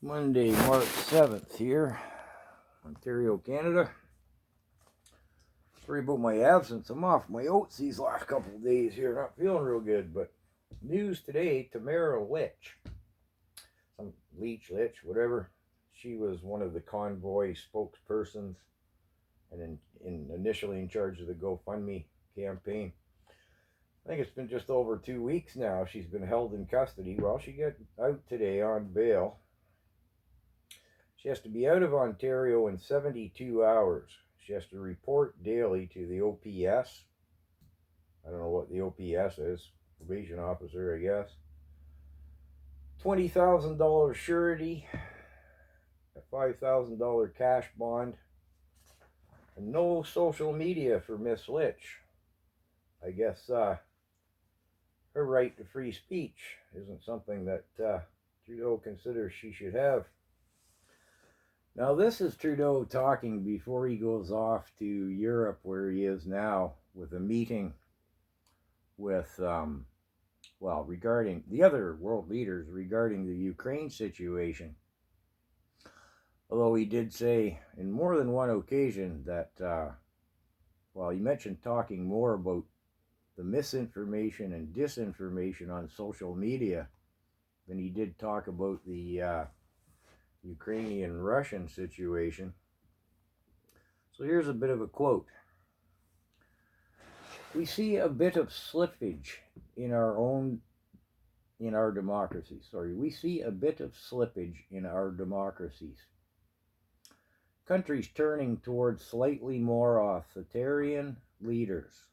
Monday, March 7th here, Ontario, Canada. Sorry about my absence. I'm off my oats these last couple of days here. Not feeling real good, but news today, Tamara Litch, some Litch, whatever. She was one of the convoy spokespersons and initially in charge of the GoFundMe campaign. I think it's been just over 2 weeks now. She's been held in custody. Well, she got out today on bail. She has to be out of Ontario in 72 hours. She has to report daily to the OPS. I don't know what the OPS is. Probation officer, I guess. $20,000 surety. A $5,000 cash bond. And no social media for Miss Litch. I guess her right to free speech isn't something that Trudeau considers she should have. Now, this is Trudeau talking before he goes off to Europe, where he is now, with a meeting with, regarding the other world leaders regarding the Ukraine situation. Although he did say in more than one occasion that, he mentioned talking more about the misinformation and disinformation on social media than he did talk about the Ukrainian-Russian situation. So here's a bit of a quote. We see a bit of slippage in our democracies. We see a bit of slippage in our democracies. Countries turning towards slightly more authoritarian leaders.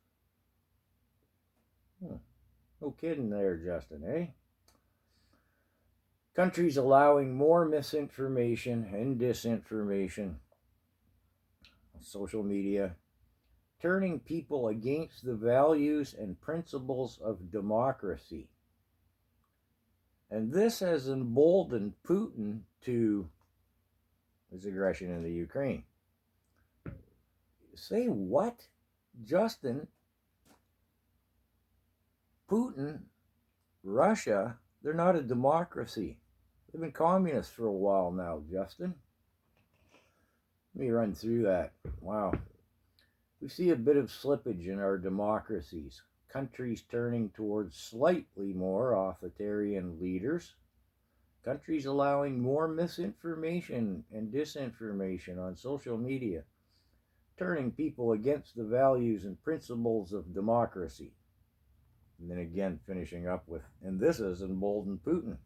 No kidding there, Justin, eh? Countries allowing more misinformation and disinformation on social media, turning people against the values and principles of democracy. And this has emboldened Putin to his aggression in the Ukraine. Say what? Justin? Putin, Russia, they're not a democracy. They've been communists for a while now, Justin. Let me run through that. Wow. We see a bit of slippage in our democracies. Countries turning towards slightly more authoritarian leaders. Countries allowing more misinformation and disinformation on social media. Turning people against the values and principles of democracy. And then again, finishing up with, and this has emboldened Putin.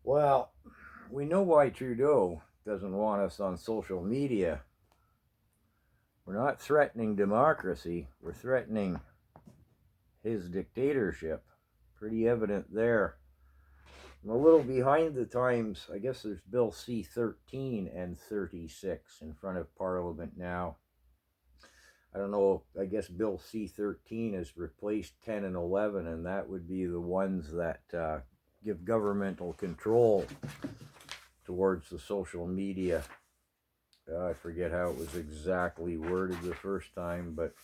Well, we know why Trudeau doesn't want us on social media. We're not threatening democracy. We're threatening his dictatorship. Pretty evident there. I'm a little behind the times. I guess there's Bill C-13 and 36 in front of Parliament now. I don't know, I guess Bill C-13 has replaced 10 and 11, and that would be the ones that give governmental control towards the social media. I forget how it was exactly worded the first time, but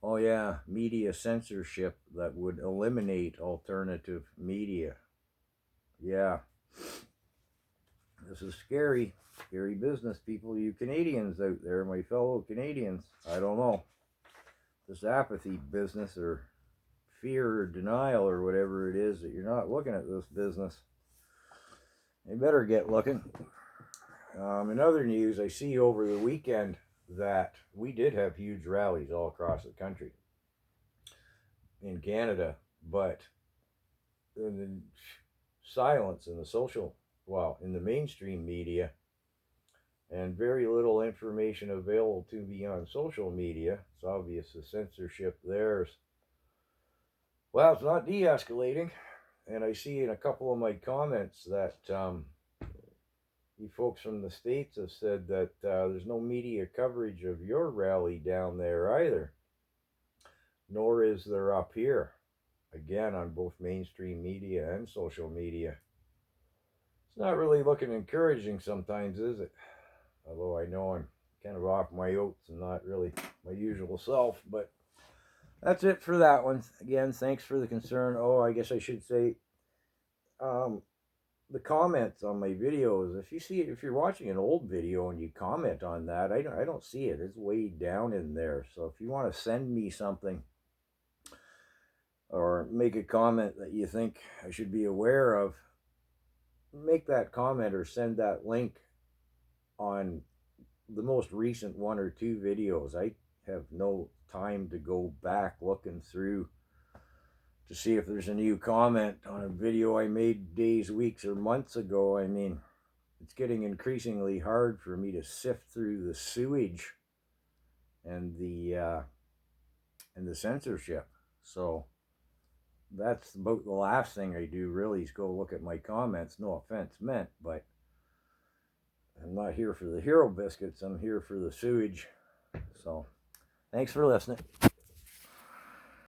oh yeah, media censorship that would eliminate alternative media. Yeah. This is scary. Scary business, people. You Canadians out there, my fellow Canadians. I don't know. This apathy business or fear or denial or whatever it is that you're not looking at this business. You better get looking. In other news, I see over the weekend that we did have huge rallies all across the country in Canada, but the silence in the mainstream media, and very little information available to me on social media. It's obvious the censorship there is, well, it's not de-escalating. And I see in a couple of my comments that you folks from the States have said that there's no media coverage of your rally down there either. Nor is there up here. Again, on both mainstream media and social media. It's not really looking encouraging sometimes, is it? Although I know I'm kind of off my oats and not really my usual self. But that's it for that one. Again, thanks for the concern. Oh, I guess I should say the comments on my videos, if you're watching an old video and you comment on that, I don't see it. It's way down in there. So if you want to send me something or make a comment that you think I should be aware of, make that comment or send that link on the most recent 1 or 2 videos. I have no time to go back looking through to see if there's a new comment on a video I made days, weeks, or months ago. I mean, it's getting increasingly hard for me to sift through the sewage and the censorship. So that's about the last thing I do, really, is go look at my comments. No offense meant, but I'm not here for the hero biscuits. I'm here for the sewage. So thanks for listening.